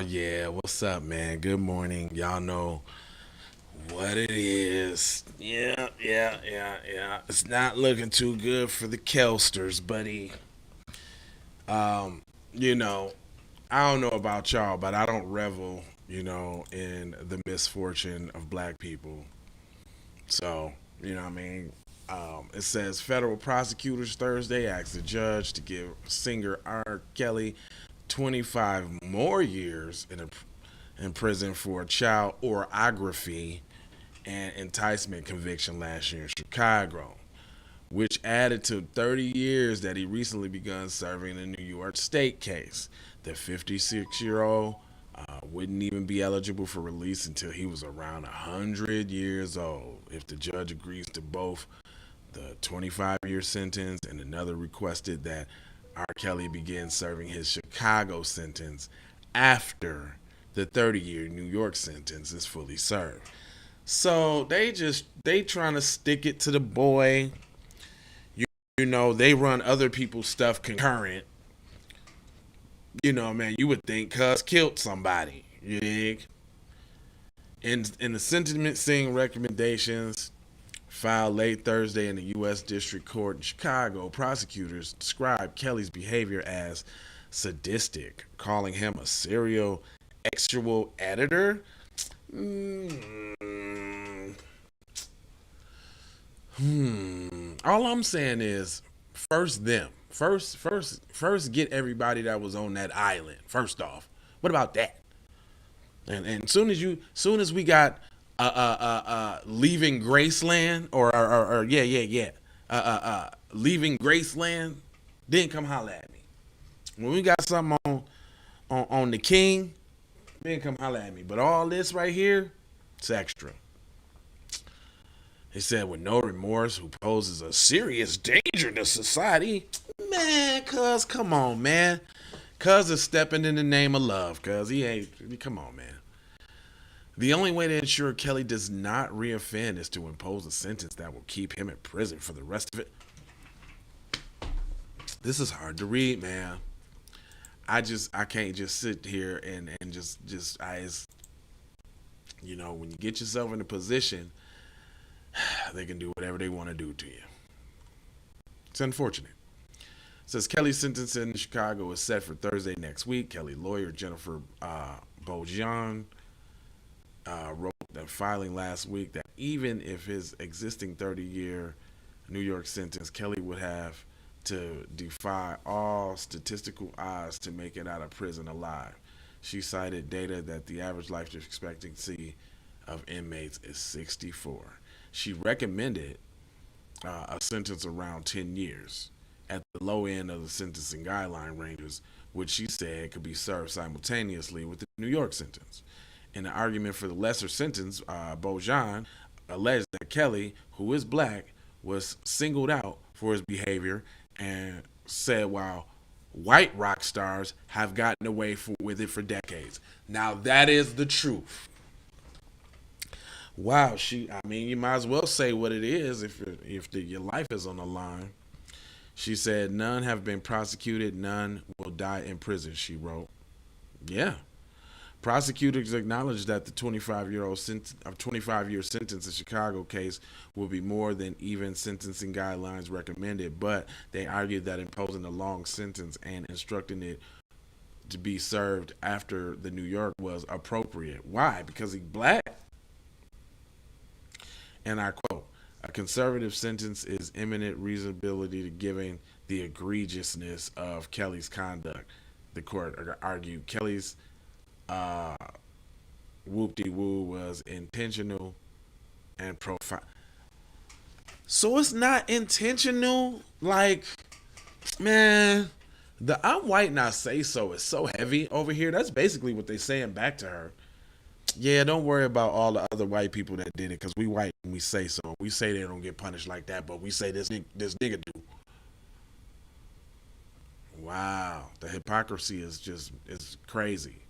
Yeah, what's up, man? Good morning. Y'all know what it is. Yeah. It's not looking too good for the Kelsters, buddy. Um, you know, I don't know about y'all, but I don't revel, in the misfortune of black people. So, what I mean? It says federal prosecutors Thursday asked the judge to give singer R. Kelly 25 more years in prison for a child orography and enticement conviction last year in Chicago, which added to 30 years that he recently begun serving in the New York State case. The 56-year-old wouldn't even be eligible for release until he was around 100 years old if the judge agrees to both the 25-year sentence, and another requested that R. Kelly begin serving his Chicago sentence after the 30-year New York sentence is fully served. So they trying to stick it to the boy. They run other people's stuff concurrent. Man, you would think Cuz killed somebody. You dig? In the sentencing recommendations filed late Thursday in the U.S. District Court in Chicago, prosecutors described Kelly's behavior as sadistic, calling him a serial sexual editor. Mm, All I'm saying is, first them, first get everybody that was on that island. First off, what about that? And soon as we got leaving Graceland or yeah, leaving Graceland, then come holla at me. When we got something on the King, then come holla at me. But all this right here, it's extra. He said, with no remorse, who poses a serious danger to society. Man, cuz, come on, man. Cuz is stepping in the name of love, cuz he ain't. Come on, man. The only way to ensure Kelly does not reoffend is to impose a sentence that will keep him in prison for the rest of it. This is hard to read, man. I can't just sit here and when you get yourself in a position, they can do whatever they want to do to you. It's unfortunate. It says Kelly's sentence in Chicago is set for Thursday next week. Kelly lawyer Jennifer Bojan wrote that filing last week that even if his existing 30-year New York sentence, Kelly would have to defy all statistical odds to make it out of prison alive. She cited data that the average life expectancy of inmates is 64. She recommended a sentence around 10 years at the low end of the sentencing guideline ranges, which she said could be served simultaneously with the New York sentence. In the argument for the lesser sentence, Bojan alleged that Kelly, who is black, was singled out for his behavior and said while white rock stars have gotten away with it for decades. Now that is the truth. Wow, I mean, you might as well say what it is if your life is on the line. She said none have been prosecuted, none will die in prison. She wrote, yeah. Prosecutors acknowledged that the 25-year sentence in Chicago case will be more than even sentencing guidelines recommended, but they argued that imposing a long sentence and instructing it to be served after the New York was appropriate. Why? Because he's black? And I quote, a conservative sentence is imminent reasonability to giving the egregiousness of Kelly's conduct. The court argued Kelly's uh, whoop-de-woo was intentional and profound. So it's not intentional? Like, man, the I'm white and I say so is so heavy over here. That's basically what they're saying back to her. Yeah, don't worry about all the other white people that did it because we white and we say so. We say they don't get punished like that, but we say this nigga do. Wow, the hypocrisy is crazy.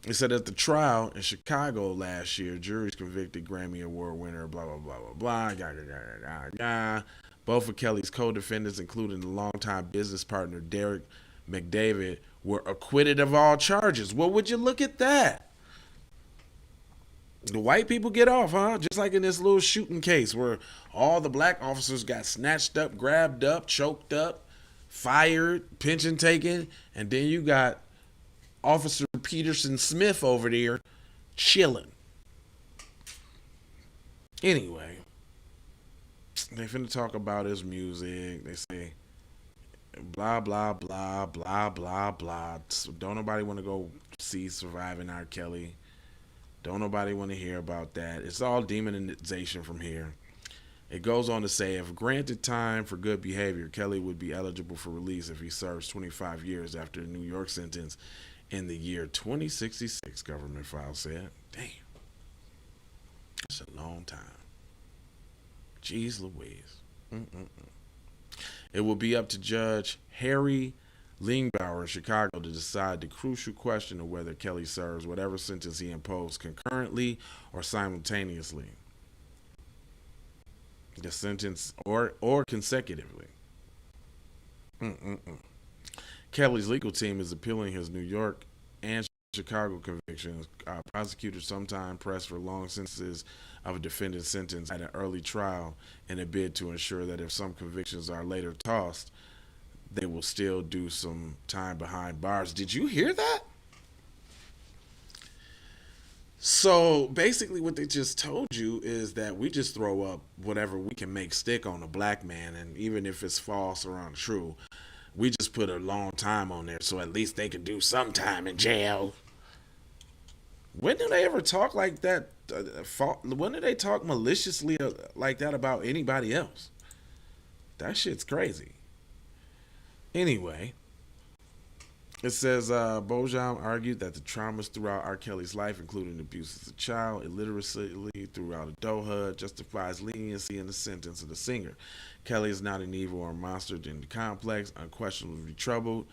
It said at the trial in Chicago last year, juries convicted Grammy Award winner, blah, blah, blah, blah, blah, yah, yah, yah, yah, yah. Both of Kelly's co defendants, including the longtime business partner Derek McDavid were acquitted of all charges. Well, would you look at that? The white people get off, huh? Just like in this little shooting case where all the black officers got snatched up, grabbed up, choked up, fired, pension taken, and then you got Officer Peterson Smith over there chilling. Anyway, they finna talk about his music. They say blah blah blah blah blah blah. So don't nobody want to go see Surviving R. Kelly. Don't nobody want to hear about that. It's all demonization from here. It goes on to say, if granted time for good behavior, Kelly would be eligible for release if he serves 25 years after the New York sentence in the year 2066, government file said. Damn. That's a long time. Jeez Louise. It will be up to Judge Harry Lingbauer in Chicago to decide the crucial question of whether Kelly serves whatever sentence he imposed concurrently or simultaneously. The sentence or consecutively. Kelly's legal team is appealing his New York and Chicago convictions. Prosecutors sometimes press for long sentences of a defendant's sentence at an early trial in a bid to ensure that if some convictions are later tossed, they will still do some time behind bars. Did you hear that? So basically what they just told you is that we just throw up whatever we can make stick on a black man, and even if it's false or untrue, we just put a long time on there so at least they can do some time in jail. When do they ever talk like that? When do they talk maliciously like that about anybody else? That shit's crazy. Anyway, it says Bojan argued that the traumas throughout R. Kelly's life, including abuse as a child, illiteracy throughout adulthood, justifies leniency in the sentence of the singer. Kelly is not an evil or monster in the complex, unquestionably troubled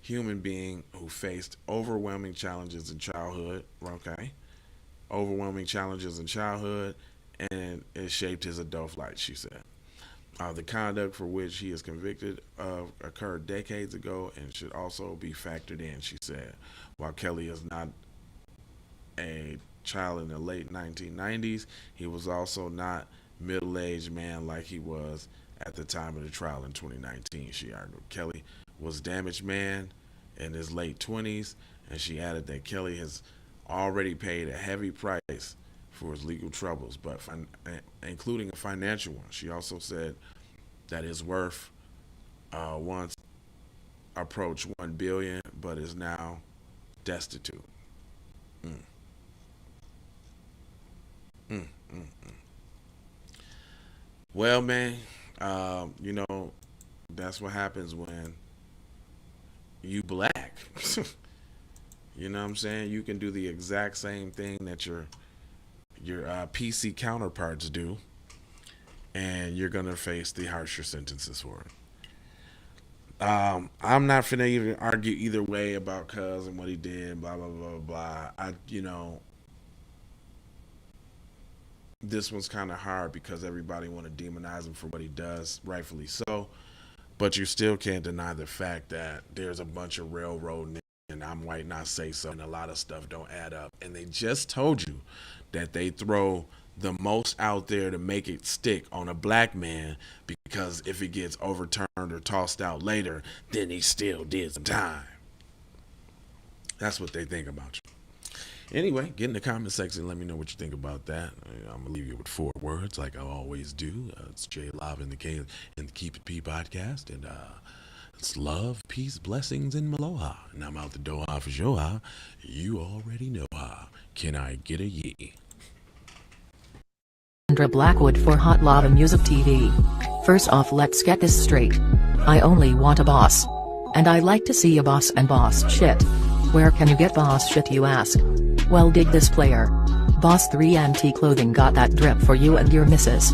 human being who faced overwhelming challenges in childhood. Okay, overwhelming challenges in childhood, and it shaped his adult life, she said. The conduct for which he is convicted of occurred decades ago and should also be factored in, she said. While Kelly is not a child in the late 1990s, he was also not middle-aged man like he was at the time of the trial in 2019, she argued. Kelly was a damaged man in his late 20s, and she added that Kelly has already paid a heavy price for his legal troubles, but including a financial one. She also said that his worth once approached $1 billion, but is now destitute. Well, man, that's what happens when you black. You know what I'm saying? You can do the exact same thing that your PC counterparts do, and you're gonna face the harsher sentences for it. I'm not finna even argue either way about Cuz and what he did, blah blah blah blah. This one's kind of hard because everybody want to demonize him for what he does, rightfully so. But you still can't deny the fact that there's a bunch of railroad and I'm white not say so, and a lot of stuff don't add up. And they just told you that they throw the most out there to make it stick on a black man, because if it gets overturned or tossed out later, then he still did some time. That's what they think about you. Anyway, get in the comment section. Let me know what you think about that. I'm gonna leave you with 4 words, like I always do. It's Jay Live in the Keep It P podcast, and it's love, peace, blessings, and maloha. And I'm out the door for sure. You already know how. Can I get a yee? Sandra Blackwood for Hot Lava Music TV. First off, let's get this straight. I only want a boss. And I like to see a boss and boss shit. Where can you get boss shit, you ask? Well, dig this player. Boss 3 NT Clothing got that drip for you and your missus.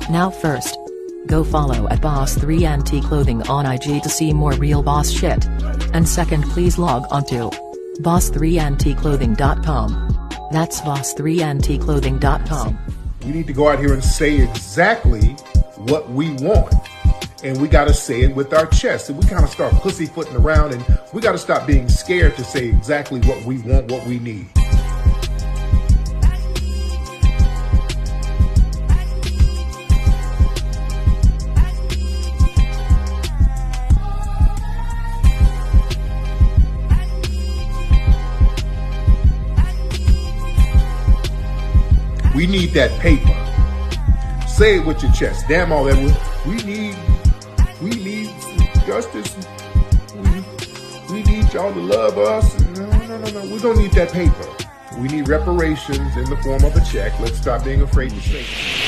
Now first, go follow at Boss 3 NT Clothing on IG to see more real boss shit. And second, please log on to boss3ntclothing.com. That's boss3ntclothing.com. We need to go out here and say exactly what we want. And we got to say it with our chest. And we kind of start pussyfooting around, and we got to stop being scared to say exactly what we want, what we need. We need that paper. Say it with your chest. Damn all that. We need justice. We need y'all to love us. No. We don't need that paper. We need reparations in the form of a check. Let's stop being afraid to say it.